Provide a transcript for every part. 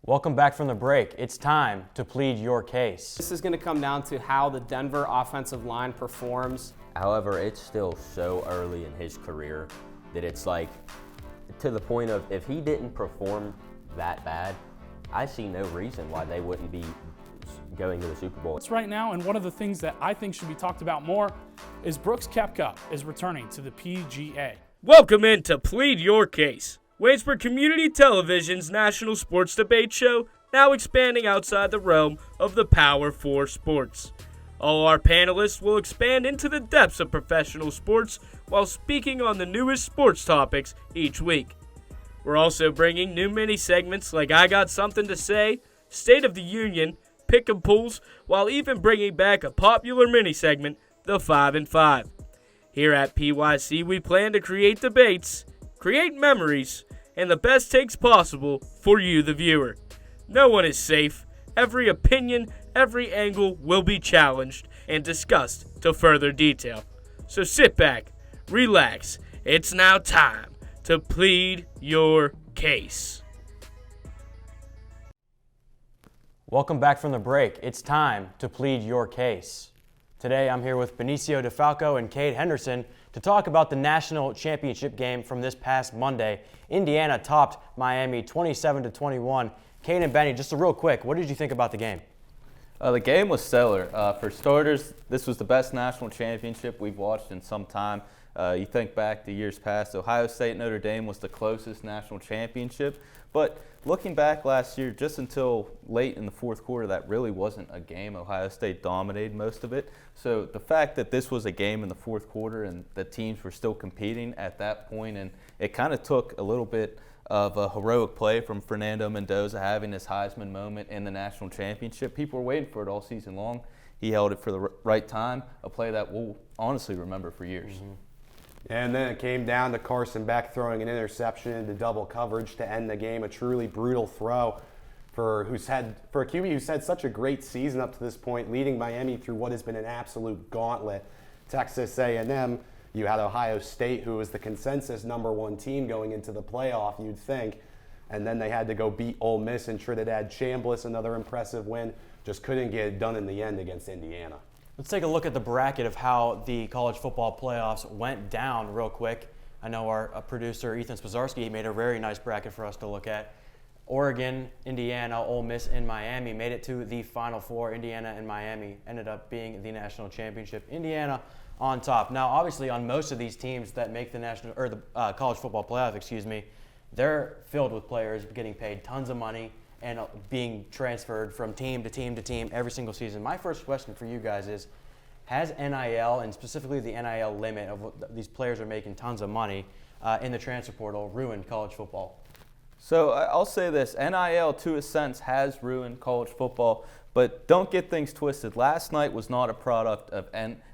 Welcome back from the break. It's time to plead your case. This is going to come down to how the Denver offensive line performs. However, it's still so early in his career that it's like to the point of if he didn't perform that bad, I see no reason why they wouldn't be going to the Super Bowl. It's right now, and one of the things that I think should be talked about more is Brooks Koepka is returning to the PGA. Welcome into Plead Your Case, Waynesburg Community Television's national sports debate show, now expanding outside the realm of the Power 4 sports. All our panelists will expand into the depths of professional sports while speaking on the newest sports topics each week. We're also bringing new mini-segments like I Got Something to Say, State of the Union, Pick 'em Pools, while even bringing back a popular mini-segment, the 5 and 5. Here at PYC, we plan to create debates, create memories, and the best takes possible for you, the viewer. No one is safe. Every opinion, every angle will be challenged and discussed to further detail. So sit back, relax. It's now time to plead your case. Welcome back from the break. It's time to plead your case. Today I'm here with Benicio DeFalco and Cade Henderson to talk about the national championship game from this past Monday. Indiana topped Miami 27-21. Cade and Benny, just a real quick, what did you think about the game? The game was stellar. For starters, this was the best national championship we've watched in some time. You think back to years past, Ohio State Notre Dame was the closest national championship. But looking back last year, just until late in the fourth quarter, that really wasn't a game. Ohio State dominated most of it. So the fact that this was a game in the fourth quarter and the teams were still competing at that point, and it kind of took a little bit of a heroic play from Fernando Mendoza having his Heisman moment in the national championship. People were waiting for it all season long. He held it for the right time, a play that we'll honestly remember for years. Mm-hmm. And then it came down to Carson Beck throwing an interception into double coverage to end the game. A truly brutal throw for a QB who's had such a great season up to this point, leading Miami through what has been an absolute gauntlet. Texas A&M, you had Ohio State, who was the consensus #1 team going into the playoff, you'd think. And then they had to go beat Ole Miss and Trinidad Chambliss, another impressive win. Just couldn't get it done in the end against Indiana. Let's take a look at the bracket of how the college football playoffs went down real quick. I know our producer, Ethan Spazarski, made a very nice bracket for us to look at. Oregon, Indiana, Ole Miss, and Miami made it to the Final Four. Indiana and Miami ended up being the national championship. Indiana on top. Now, obviously, on most of these teams that make the college football playoff, they're filled with players getting paid tons of money and being transferred from team to team to team every single season. My first question for you guys is, has NIL, and specifically the NIL limit of what these players are making tons of money in the transfer portal, ruined college football? So I'll say this, NIL to a sense has ruined college football, but don't get things twisted. Last night was not a product of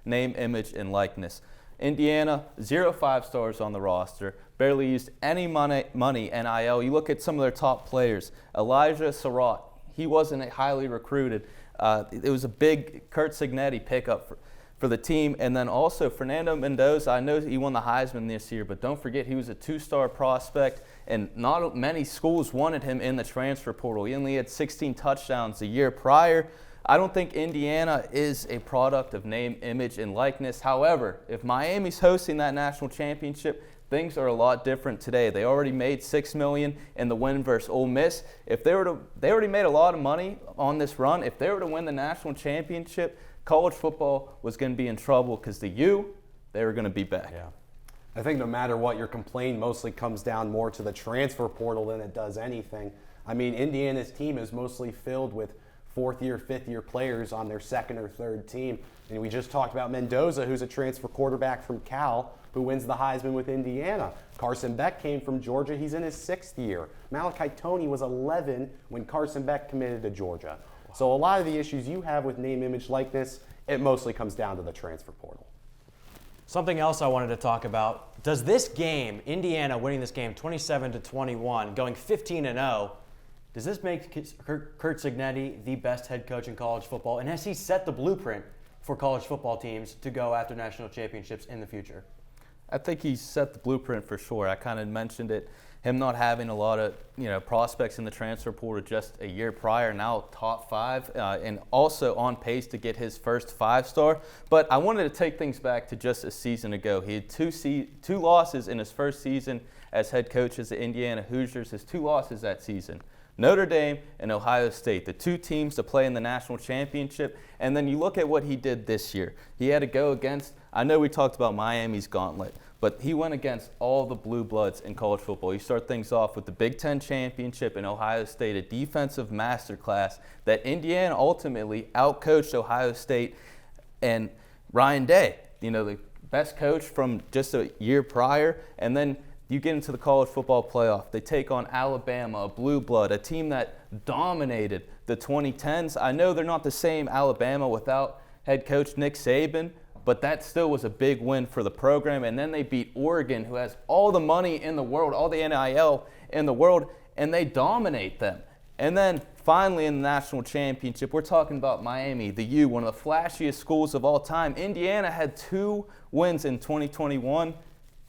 name, image, and likeness. Indiana, 0 5-stars on the roster, barely used any money NIL. You look at some of their top players. Elijah Surratt, he wasn't highly recruited. It was a big Curt Cignetti pickup for the team. And then also Fernando Mendoza, I know he won the Heisman this year, but don't forget he was a 2-star prospect, and not many schools wanted him in the transfer portal. He only had 16 touchdowns a year prior. I don't think Indiana is a product of name, image, and likeness. However, if Miami's hosting that national championship, things are a lot different today. They already made $6 million in the win versus Ole Miss. They already made a lot of money on this run. If they were to win the national championship, college football was going to be in trouble because they were going to be back. Yeah. I think no matter what, your complaint mostly comes down more to the transfer portal than it does anything. I mean, Indiana's team is mostly filled with fourth-year, fifth-year players on their second or third team. And we just talked about Mendoza, who's a transfer quarterback from Cal, who wins the Heisman with Indiana. Carson Beck came from Georgia. He's in his 6th year. Malachi Toney was 11 when Carson Beck committed to Georgia. So a lot of the issues you have with name, image, likeness, it mostly comes down to the transfer portal. Something else I wanted to talk about. Does this game, Indiana winning this game 27-21, going 15-0, does this make Curt Cignetti the best head coach in college football? And has he set the blueprint for college football teams to go after national championships in the future? I think he set the blueprint for sure. I kind of mentioned it him not having a lot of prospects in the transfer portal just a year prior, now top 5, and also on pace to get his first 5-star. But I wanted to take things back to just a season ago. He had two losses in his first season as head coach of the Indiana Hoosiers. His 2 losses that season: Notre Dame and Ohio State, the 2 teams to play in the national championship. And then you look at what he did this year. He had to go against, I know we talked about Miami's gauntlet, but he went against all the blue bloods in college football. You start things off with the Big Ten championship in Ohio State, a defensive masterclass that Indiana ultimately outcoached Ohio State. And Ryan Day, the best coach from just a year prior. And then you get into the college football playoff. They take on Alabama, a blue blood, a team that dominated the 2010s. I know they're not the same Alabama without head coach Nick Saban, but that still was a big win for the program. And then they beat Oregon, who has all the money in the world, all the NIL in the world, and they dominate them. And then finally in the national championship, we're talking about Miami, the U, one of the flashiest schools of all time. Indiana had 2 wins in 2021.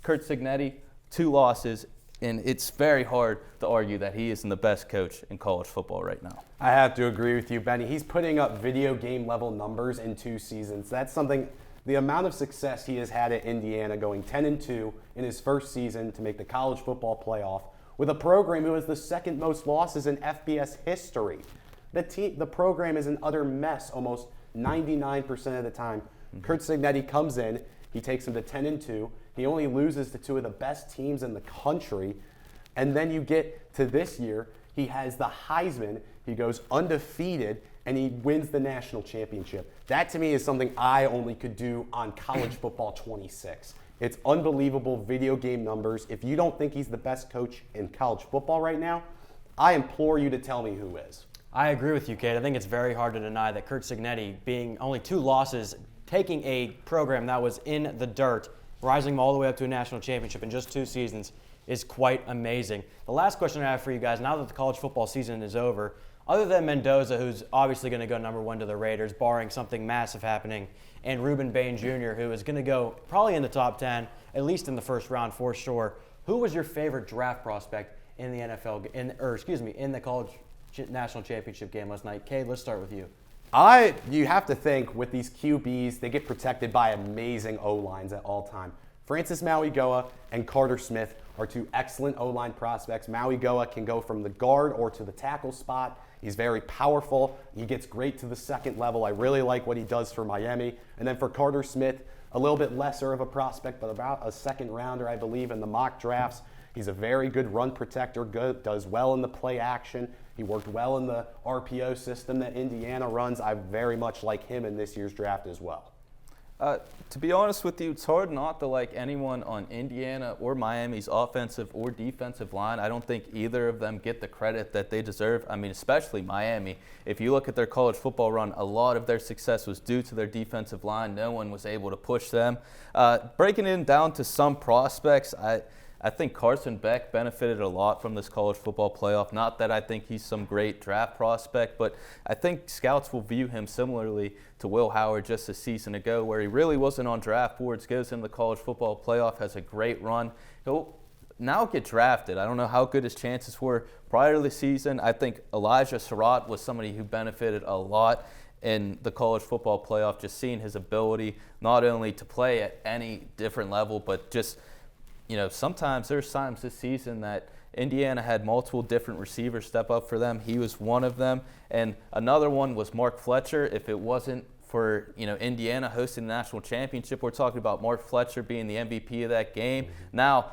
Curt Cignetti, 2 losses, and it's very hard to argue that he isn't the best coach in college football right now. I have to agree with you, Benny. He's putting up video game level numbers in 2 seasons. That's something, the amount of success he has had at Indiana, going 10-2 in his first season to make the college football playoff with a program who has the 2nd most losses in FBS history. The program is an utter mess almost 99% of the time. Curt Cignetti comes in, he takes them to 10-2. He only loses to 2 of the best teams in the country. And then you get to this year, he has the Heisman, he goes undefeated, and he wins the national championship. That to me is something I only could do on College Football 26. It's unbelievable video game numbers. If you don't think he's the best coach in college football right now, I implore you to tell me who is. I agree with you, Cade. I think it's very hard to deny that Curt Cignetti, being only 2 losses, taking a program that was in the dirt, rising them all the way up to a national championship in just 2 seasons, is quite amazing. The last question I have for you guys, now that the college football season is over, other than Mendoza, who's obviously going to go number 1 to the Raiders, barring something massive happening, and Reuben Bain Jr., who is going to go probably in the top 10, at least in the first round for sure, who was your favorite draft prospect in the NFL, in the college national championship game last night? Cade, let's start with you. You have to think with these QBs, they get protected by amazing O-lines at all time. Francis Mauigoa and Carter Smith are 2 excellent O-line prospects. Mauigoa can go from the guard or to the tackle spot. He's very powerful. He gets great to the 2nd level. I really like what he does for Miami. And then for Carter Smith, a little bit lesser of a prospect, but about a 2nd rounder, I believe, in the mock drafts. He's a very good run protector, does well in the play action. He worked well in the RPO system that Indiana runs. I very much like him in this year's draft as well. To be honest with you, it's hard not to like anyone on Indiana or Miami's offensive or defensive line. I don't think either of them get the credit that they deserve. I mean, especially Miami. If you look at their college football run, a lot of their success was due to their defensive line. No one was able to push them. Breaking it down to some prospects, I think Carson Beck benefited a lot from this college football playoff. Not that I think he's some great draft prospect, but I think scouts will view him similarly to Will Howard just a season ago, where he really wasn't on draft boards, goes into the college football playoff, has a great run. He'll now get drafted. I don't know how good his chances were prior to the season. I think Elijah Surratt was somebody who benefited a lot in the college football playoff, just seeing his ability not only to play at any different level, but just sometimes there's times this season that Indiana had multiple different receivers step up for them. He was one of them. And another one was Mark Fletcher. If it wasn't for, Indiana hosting the national championship, we're talking about Mark Fletcher being the MVP of that game. Now,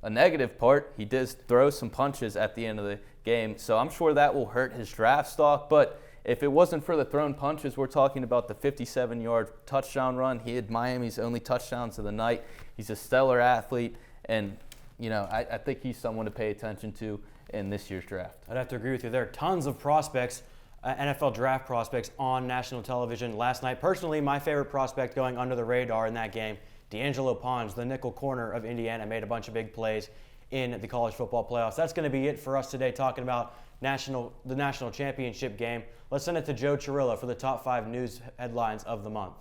a negative part, he does throw some punches at the end of the game. So I'm sure that will hurt his draft stock. But if it wasn't for the thrown punches, we're talking about the 57-yard touchdown run. He had Miami's only touchdowns of the night. He's a stellar athlete. And, I think he's someone to pay attention to in this year's draft. I'd have to agree with you. There are tons of prospects, NFL draft prospects on national television last night. Personally, my favorite prospect going under the radar in that game, D'Angelo Pons, the nickel corner of Indiana, made a bunch of big plays in the college football playoffs. That's going to be it for us today, talking about the national championship game. Let's send it to Joe Chirillo for the top 5 news headlines of the month.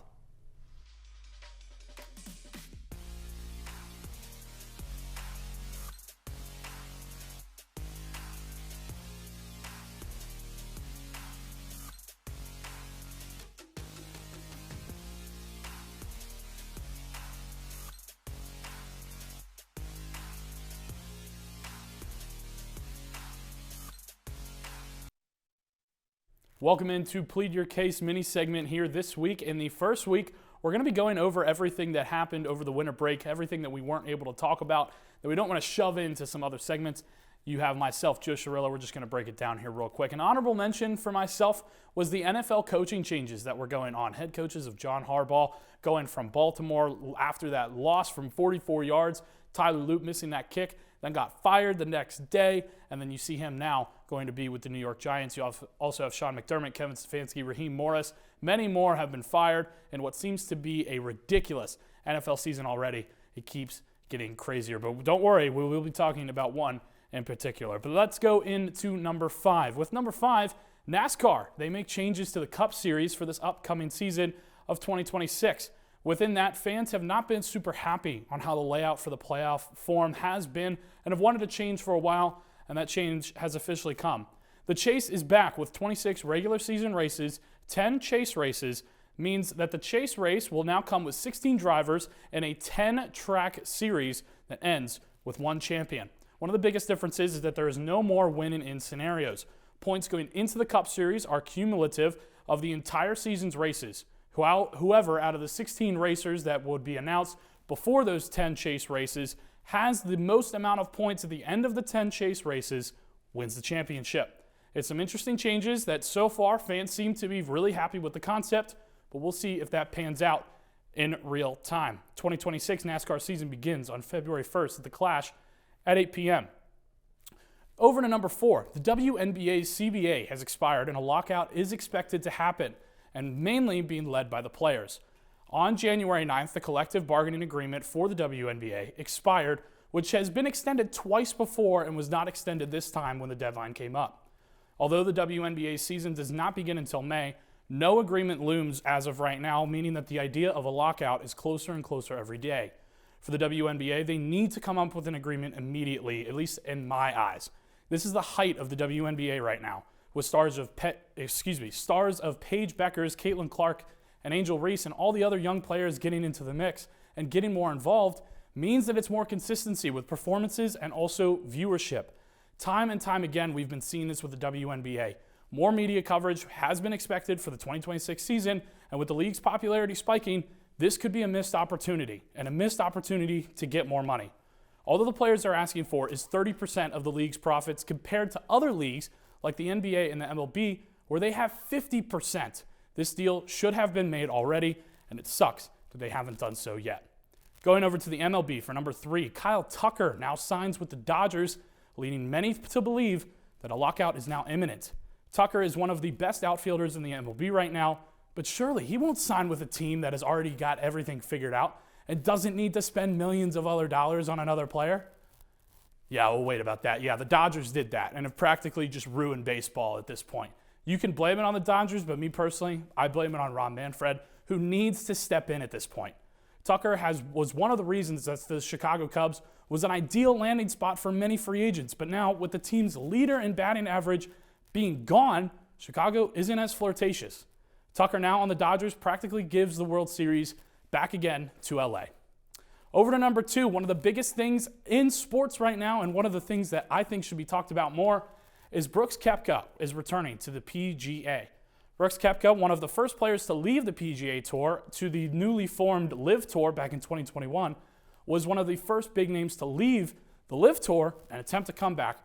Welcome into Plead Your Case mini segment here this week. In the first week, we're going to be going over everything that happened over the winter break, everything that we weren't able to talk about, that we don't want to shove into some other segments. You have myself, Joe Cirillo. We're just going to break it down here real quick. An honorable mention for myself was the NFL coaching changes that were going on. Head coaches of John Harbaugh going from Baltimore after that loss from 44 yards. Tyler Loop missing that kick, then got fired the next day, and then you see him now going to be with the New York Giants. You also have Sean McDermott, Kevin Stefanski, Raheem Morris. Many more have been fired in what seems to be a ridiculous NFL season already. It keeps getting crazier, but don't worry, we will be talking about one in particular. But let's go into number 5. With number 5, NASCAR. They make changes to the Cup Series for this upcoming season of 2026. Within that, fans have not been super happy on how the layout for the playoff form has been and have wanted to change for a while, and that change has officially come. The chase is back with 26 regular season races, 10 chase races, means that the chase race will now come with 16 drivers in a 10-track series that ends with one champion. One of the biggest differences is that there is no more win-and-in scenarios. Points going into the Cup Series are cumulative of the entire season's races. Whoever out of the 16 racers that would be announced before those 10 chase races has the most amount of points at the end of the 10 chase races wins the championship. It's some interesting changes that so far fans seem to be really happy with the concept, but we'll see if that pans out in real time. 2026 NASCAR season begins on February 1st at the Clash at 8 p.m. Over to number 4, the WNBA's CBA has expired and a lockout is expected to happen, and mainly being led by the players. On January 9th, the collective bargaining agreement for the WNBA expired, which has been extended twice before and was not extended this time when the deadline came up. Although the WNBA season does not begin until May, no agreement looms as of right now, meaning that the idea of a lockout is closer and closer every day. For the WNBA, they need to come up with an agreement immediately, at least in my eyes. This is the height of the WNBA right now, with stars of Paige Beckers, Caitlin Clark, and Angel Reese, and all the other young players getting into the mix and getting more involved means that it's more consistency with performances and also viewership. Time and time again, we've been seeing this with the WNBA. More media coverage has been expected for the 2026 season, and with the league's popularity spiking, this could be a missed opportunity, and a missed opportunity to get more money. All that the players are asking for is 30% of the league's profits compared to other leagues like the NBA and the MLB, where they have 50%. This deal should have been made already, and it sucks that they haven't done so yet. Going over to the MLB for number 3, Kyle Tucker now signs with the Dodgers, leading many to believe that a lockout is now imminent. Tucker is one of the best outfielders in the MLB right now, but surely he won't sign with a team that has already got everything figured out and doesn't need to spend millions of other dollars on another player. Yeah, we'll wait about that. Yeah, the Dodgers did that and have practically just ruined baseball at this point. You can blame it on the Dodgers, but me personally, I blame it on Rob Manfred, who needs to step in at this point. Tucker was one of the reasons that the Chicago Cubs was an ideal landing spot for many free agents, but now with the team's leader in batting average being gone, Chicago isn't as flirtatious. Tucker now on the Dodgers practically gives the World Series back again to LA. Over to number 2, one of the biggest things in sports right now, and one of the things that I think should be talked about more, is Brooks Koepka is returning to the PGA. Brooks Koepka, one of the first players to leave the PGA Tour to the newly formed LIV Tour back in 2021, was one of the first big names to leave the LIV Tour and attempt to come back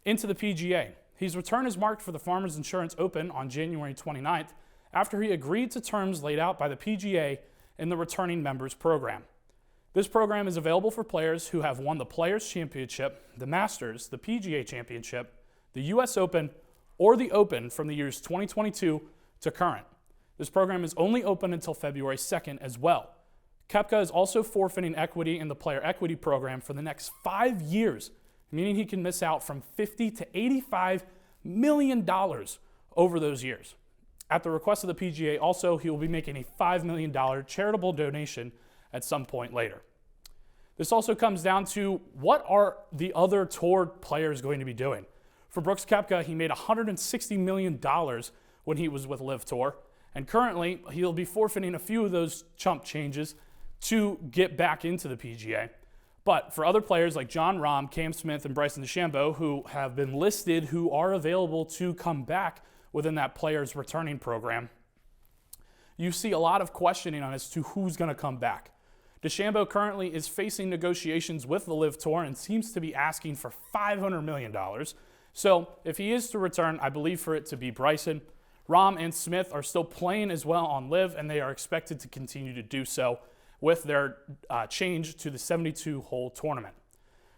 into the PGA. His return is marked for the Farmers Insurance Open on January 29th after he agreed to terms laid out by the PGA in the returning members program. This program is available for players who have won the Players' Championship, the Masters, the PGA Championship, the U.S. Open, or the Open from the years 2022 to current. This program is only open until February 2nd as well. Koepka is also forfeiting equity in the Player Equity Program for the next 5 years, meaning he can miss out from $50 to $85 million over those years. At the request of the PGA, also, he will be making a $5 million charitable donation at some point later. This also comes down to what are the other tour players going to be doing? For Brooks Koepka, he made $160 million when he was with LIV Tour, and currently he'll be forfeiting a few of those chump changes to get back into the PGA. But for other players like Jon Rahm, Cam Smith, and Bryson DeChambeau, who have been listed, who are available to come back within that player's returning program. You see a lot of questioning on as to who's going to come back. DeChambeau currently is facing negotiations with the LIV Tour and seems to be asking for $500 million. So if he is to return, I believe for it to be Bryson. Rahm and Smith are still playing as well on LIV, and they are expected to continue to do so with their change to the 72-hole tournament.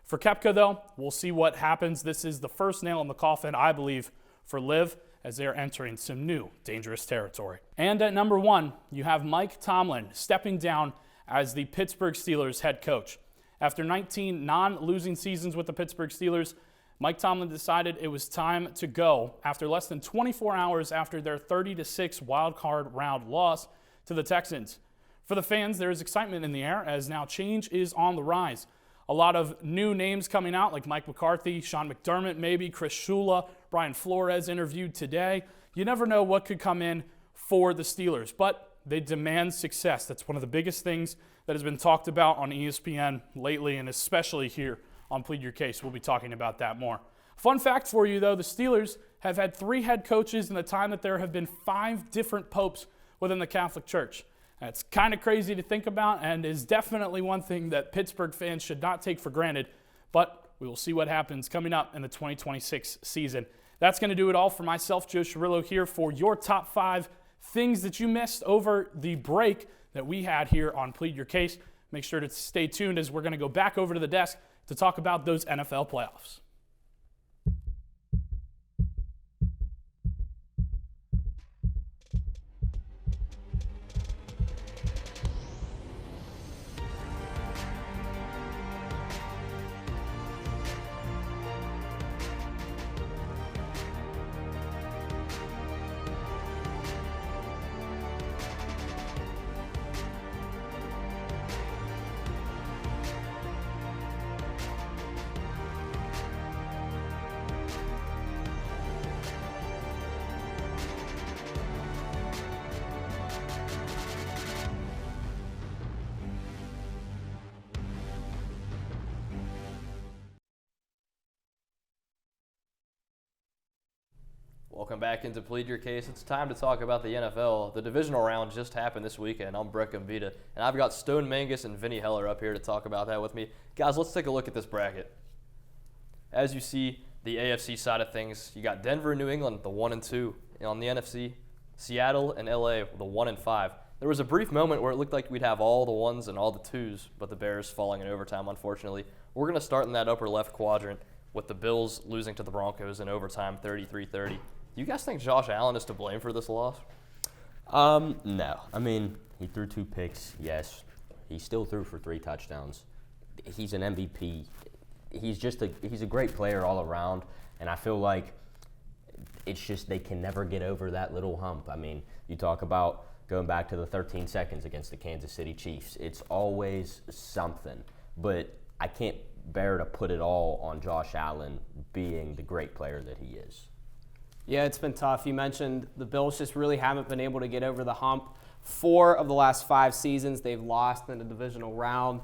For Koepka, though, we'll see what happens. This is the first nail in the coffin, I believe, for LIV, as they are entering some new dangerous territory. And at number 1, you have Mike Tomlin stepping down as the Pittsburgh Steelers head coach. After 19 non-losing seasons with the Pittsburgh Steelers, Mike Tomlin decided it was time to go after less than 24 hours after their 30-6 wild card round loss to the Texans. For the fans, there is excitement in the air as now change is on the rise. A lot of new names coming out like Mike McCarthy, Sean McDermott maybe, Chris Shula, Brian Flores interviewed today. You never know what could come in for the Steelers, but they demand success. That's one of the biggest things that has been talked about on ESPN lately, and especially here on Plead Your Case. We'll be talking about that more. Fun fact for you, though, the Steelers have had 3 head coaches in the time that there have been 5 different popes within the Catholic Church. That's kind of crazy to think about and is definitely one thing that Pittsburgh fans should not take for granted, but we will see what happens coming up in the 2026 season. That's going to do it all for myself, Joe Cirillo, here for your top 5 things that you missed over the break that we had here on Plead Your Case. Make sure to stay tuned as we're going to go back over to the desk to talk about those NFL playoffs. Welcome back into Plead Your Case. It's time to talk about the NFL. The divisional round just happened this weekend. I'm Brett Gambita, and I've got Stone Mangus and Vinnie Heller up here to talk about that with me. Guys, let's take a look at this bracket. As you see, the AFC side of things, you got Denver and New England, the 1 and 2. And on the NFC, Seattle and LA, the 1 and 5. There was a brief moment where it looked like we'd have all the 1s and all the 2s, but the Bears falling in overtime, unfortunately. We're going to start in that upper left quadrant with the Bills losing to the Broncos in overtime, 33-30. Do you guys think Josh Allen is to blame for this loss? No. I mean, he threw 2 picks, yes. He still threw for 3 touchdowns. He's an MVP. He's a great player all around, and I feel like it's just they can never get over that little hump. I mean, you talk about going back to the 13 seconds against the Kansas City Chiefs. It's always something, but I can't bear to put it all on Josh Allen being the great player that he is. Yeah, it's been tough. You mentioned the Bills just really haven't been able to get over the hump. 4 of the last 5 seasons they've lost in the divisional round.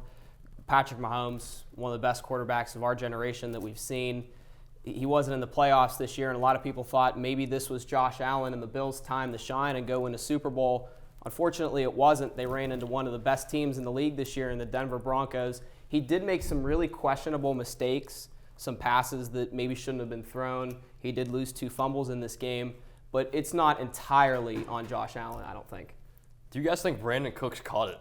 Patrick Mahomes, one of the best quarterbacks of our generation that we've seen. He wasn't in the playoffs this year, and a lot of people thought maybe this was Josh Allen and the Bills' time to shine and go win a Super Bowl. Unfortunately, it wasn't. They ran into one of the best teams in the league this year in the Denver Broncos. He did make some really questionable mistakes, some passes that maybe shouldn't have been thrown. He did lose 2 fumbles in this game, but it's not entirely on Josh Allen, I don't think. Do you guys think Brandon Cooks caught it?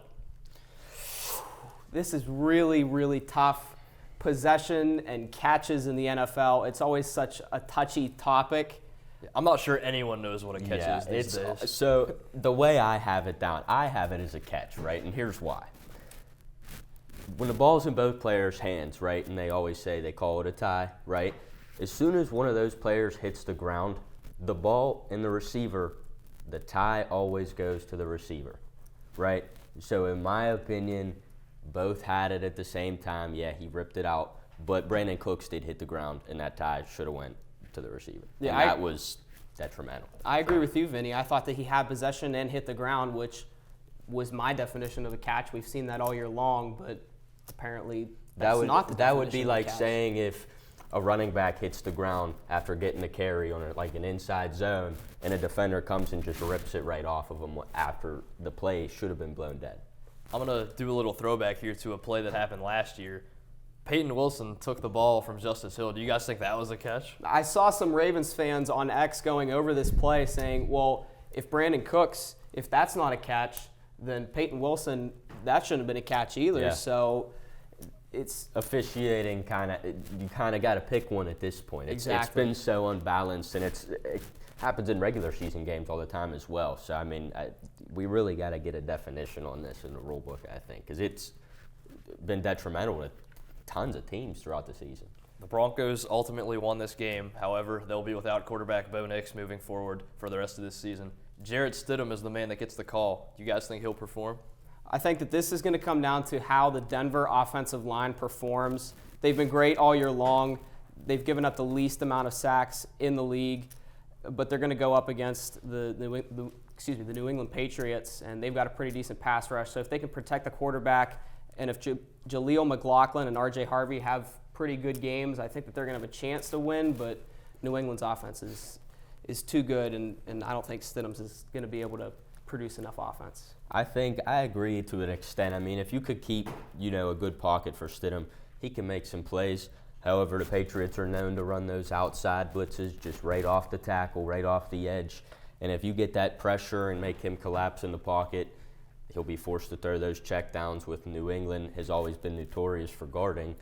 This is really, really tough. Possession and catches in the NFL, it's always such a touchy topic. I'm not sure anyone knows what a catch is these days. So the way I have it down, I have it as a catch, right? And here's why. When the ball's in both players' hands, right, and they always say they call it a tie, right? As soon as one of those players hits the ground, the ball and the receiver, the tie always goes to the receiver, right? So in my opinion, both had it at the same time. Yeah, he ripped it out, but Brandon Cooks did hit the ground, and that tie should have went to the receiver. Yeah, and that was detrimental. I agree with you, Vinny. I thought that he had possession and hit the ground, which was my definition of a catch. We've seen that all year long, but apparently that's not the definition that would be of a like catch. saying if a running back hits the ground after getting a carry on an inside zone, and a defender comes and just rips it right off of him after the play should have been blown dead. I'm going to do a little throwback here to a play that happened last year. Peyton Wilson took the ball from Justice Hill. Do you guys think that was a catch? I saw some Ravens fans on X going over this play saying, well, if Brandon Cooks, if that's not a catch, then Peyton Wilson, that shouldn't have been a catch either. Yeah. So it's Officiating you kind of got to pick one at this point. It's Exactly. been so unbalanced, and it happens in regular season games all the time as well. So, I mean, we really got to get a definition on this in the rule book, I think, because it's been detrimental to tons of teams throughout the season. The Broncos ultimately won this game. However, they'll be without quarterback Bo Nix moving forward for the rest of this season. Jarrett Stidham is the man that gets the call. Do you guys think he'll perform? I think that this is going to come down to how the Denver offensive line performs. They've been great all year long. They've given up the least amount of sacks in the league, but they're going to go up against the New England Patriots, and they've got a pretty decent pass rush. So if they can protect the quarterback, and if Jaleel McLaughlin and R.J. Harvey have pretty good games, I think that they're going to have a chance to win, but New England's offense is too good, and I don't think Stidham's is going to be able to produce enough offense. I think I agree to an extent. I mean, if you could keep, a good pocket for Stidham, he can make some plays. However, the Patriots are known to run those outside blitzes just right off the tackle, right off the edge. And if you get that pressure and make him collapse in the pocket, he'll be forced to throw those checkdowns, with New England has always been notorious for guarding.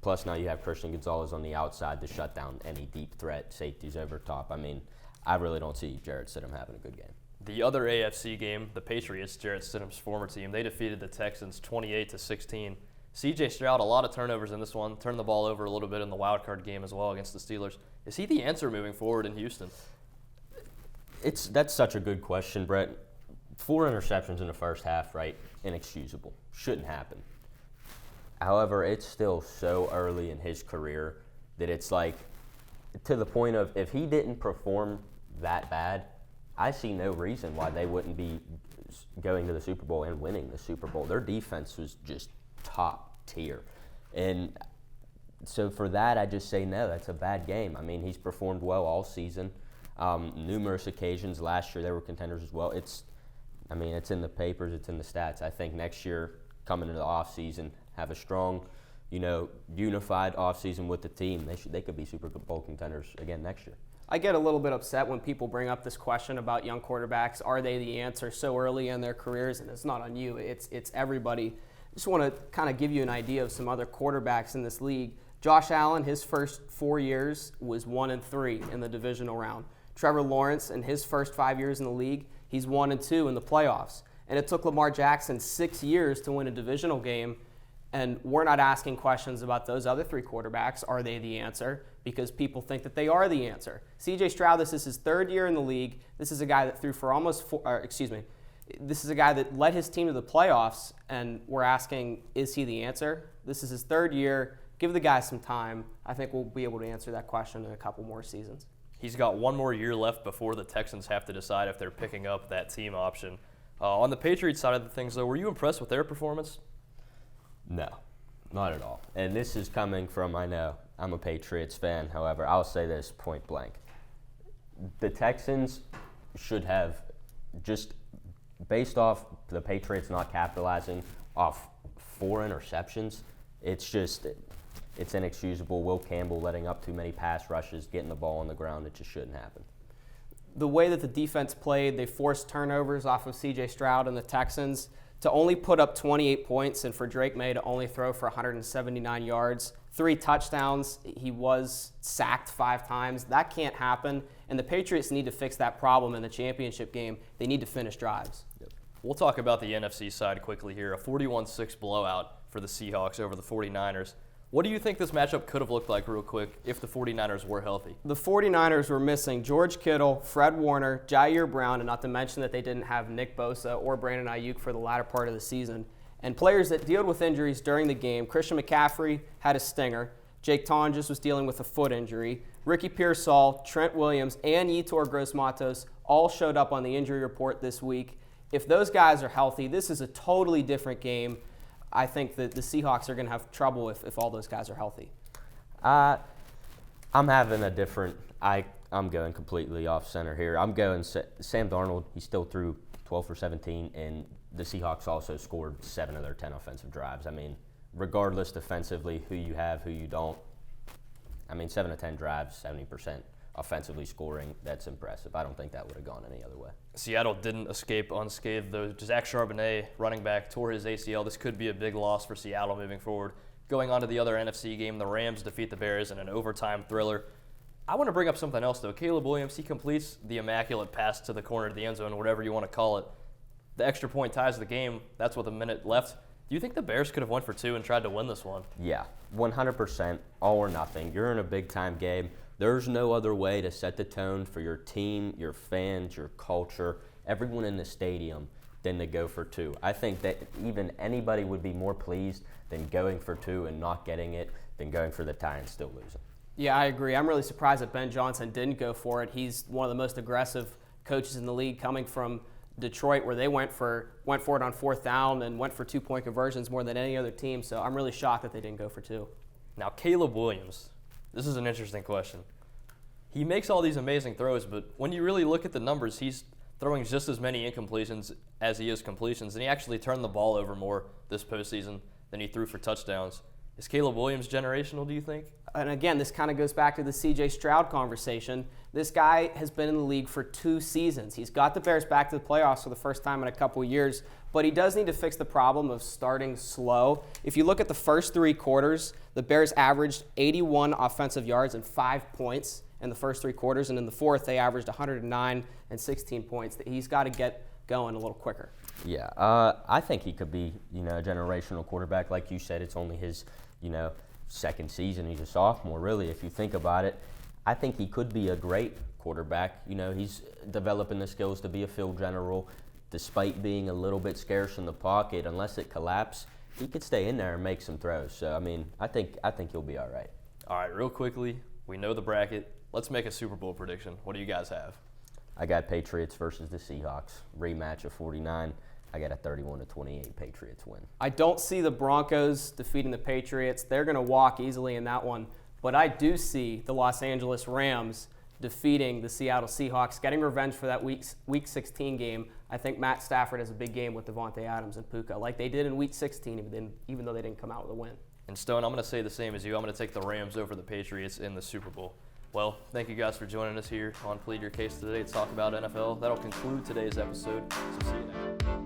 Plus, now you have Christian Gonzalez on the outside to shut down any deep threat safeties over top. I mean, I really don't see Jarrett Stidham having a good game. The other AFC game, the Patriots, Jarrett Stidham's former team, they defeated the Texans 28-16. C.J. Stroud, a lot of turnovers in this one, turned the ball over a little bit in the wild card game as well against the Steelers. Is he the answer moving forward in Houston? That's such a good question, Brett. 4 interceptions in the first half, right? Inexcusable. Shouldn't happen. However, it's still so early in his career that it's like, to the point of, if he didn't perform that bad, I see no reason why they wouldn't be going to the Super Bowl and winning the Super Bowl. Their defense was just top tier. And so for that, I just say no, that's a bad game. I mean, he's performed well all season. Numerous occasions. Last year they were contenders as well. It's in the papers, it's in the stats. I think next year, coming into the offseason, have a strong, unified offseason with the team. They could be Super Bowl contenders again next year. I get a little bit upset when people bring up this question about young quarterbacks. Are they the answer so early in their careers? And it's not on you. It's everybody. I just want to kind of give you an idea of some other quarterbacks in this league. Josh Allen, his first 4 years was 1-3 in the divisional round. Trevor Lawrence, in his first 5 years in the league, he's 1-2 in the playoffs. And it took Lamar Jackson 6 years to win a divisional game. And we're not asking questions about those other 3 quarterbacks. Are they the answer? Because people think that they are the answer. C.J. Stroud, this is his 3rd year in the league. This is a guy that threw for this is a guy that led his team to the playoffs, and we're asking, is he the answer? This is his 3rd year. Give the guy some time. I think we'll be able to answer that question in a couple more seasons. He's got 1 more year left before the Texans have to decide if they're picking up that team option. On the Patriots side of the things, though, were you impressed with their performance? No, not at all. And this is coming from, I know, I'm a Patriots fan. However, I'll say this point blank. The Texans should have, just based off the Patriots not capitalizing off 4 interceptions, it's inexcusable. Will Campbell letting up too many pass rushes, getting the ball on the ground, it just shouldn't happen. The way that the defense played, they forced turnovers off of C.J. Stroud and the Texans. To only put up 28 points and for Drake May to only throw for 179 yards, 3 touchdowns, he was sacked 5 times. That can't happen, and the Patriots need to fix that problem in the championship game. They need to finish drives. Yep. We'll talk about the NFC side quickly here. A 41-6 blowout for the Seahawks over the 49ers. What do you think this matchup could have looked like real quick if the 49ers were healthy? The 49ers were missing George Kittle, Fred Warner, Jair Brown, and not to mention that they didn't have Nick Bosa or Brandon Ayuk for the latter part of the season. And players that dealt with injuries during the game, Christian McCaffrey had a stinger. Jake Tonjes was dealing with a foot injury. Ricky Pearsall, Trent Williams, and Yetur Gross-Matos all showed up on the injury report this week. If those guys are healthy, this is a totally different game. I think that the Seahawks are going to have trouble if all those guys are healthy. I'm having a different. I'm going completely off center here. I'm going Sam Darnold. He still threw 12 for 17, and the Seahawks also scored 7 of their 10 offensive drives. I mean, regardless defensively, who you have, who you don't. I mean, 7 of 10 drives, 70% offensively scoring. That's impressive. I don't think that would have gone any other way. Seattle didn't escape unscathed, though. Zach Charbonnet, running back, tore his ACL. This could be a big loss for Seattle moving forward. Going on to the other NFC game, the Rams defeat the Bears in an overtime thriller. I want to bring up something else, though. Caleb Williams, he completes the immaculate pass to the corner of the end zone, whatever you want to call it. The extra point ties the game. That's with a minute left. Do you think the Bears could have went for 2 and tried to win this one? Yeah, 100%, all or nothing. You're in a big-time game. There's no other way to set the tone for your team, your fans, your culture, everyone in the stadium than to go for 2. I think that even anybody would be more pleased than going for 2 and not getting it than going for the tie and still losing. Yeah, I agree. I'm really surprised that Ben Johnson didn't go for it. He's one of the most aggressive coaches in the league, coming from Detroit, where they went for it on 4th down and went for 2-point conversions more than any other team. So I'm really shocked that they didn't go for 2. Now, Caleb Williams, this is an interesting question. He makes all these amazing throws, but when you really look at the numbers, he's throwing just as many incompletions as he is completions, and he actually turned the ball over more this postseason than he threw for touchdowns. Is Caleb Williams generational, do you think? And again, this kind of goes back to the C.J. Stroud conversation. This guy has been in the league for 2 seasons. He's got the Bears back to the playoffs for the first time in a couple of years, but he does need to fix the problem of starting slow. If you look at the first 3 quarters, the Bears averaged 81 offensive yards and 5 points in the first 3 quarters, and in the fourth, they averaged 109 and 16 points. He's got to get going a little quicker. Yeah, I think he could be, a generational quarterback. Like you said, it's only his, second season. He's a sophomore, really, if you think about it. I think he could be a great quarterback. He's developing the skills to be a field general. Despite being a little bit scarce in the pocket, unless it collapses, he could stay in there and make some throws. So, I think he'll be all right. All right, real quickly, we know the bracket. Let's make a Super Bowl prediction. What do you guys have? I got Patriots versus the Seahawks, rematch of 49. I got a 31-28 Patriots win. I don't see the Broncos defeating the Patriots. They're going to walk easily in that one. But I do see the Los Angeles Rams defeating the Seattle Seahawks, getting revenge for that Week 16 game. I think Matt Stafford has a big game with Devontae Adams and Puka, like they did in Week 16, even though they didn't come out with a win. And Stone, I'm going to say the same as you. I'm going to take the Rams over the Patriots in the Super Bowl. Well, thank you guys for joining us here on Plead Your Case today to talk about NFL. That'll conclude today's episode. So see you next time.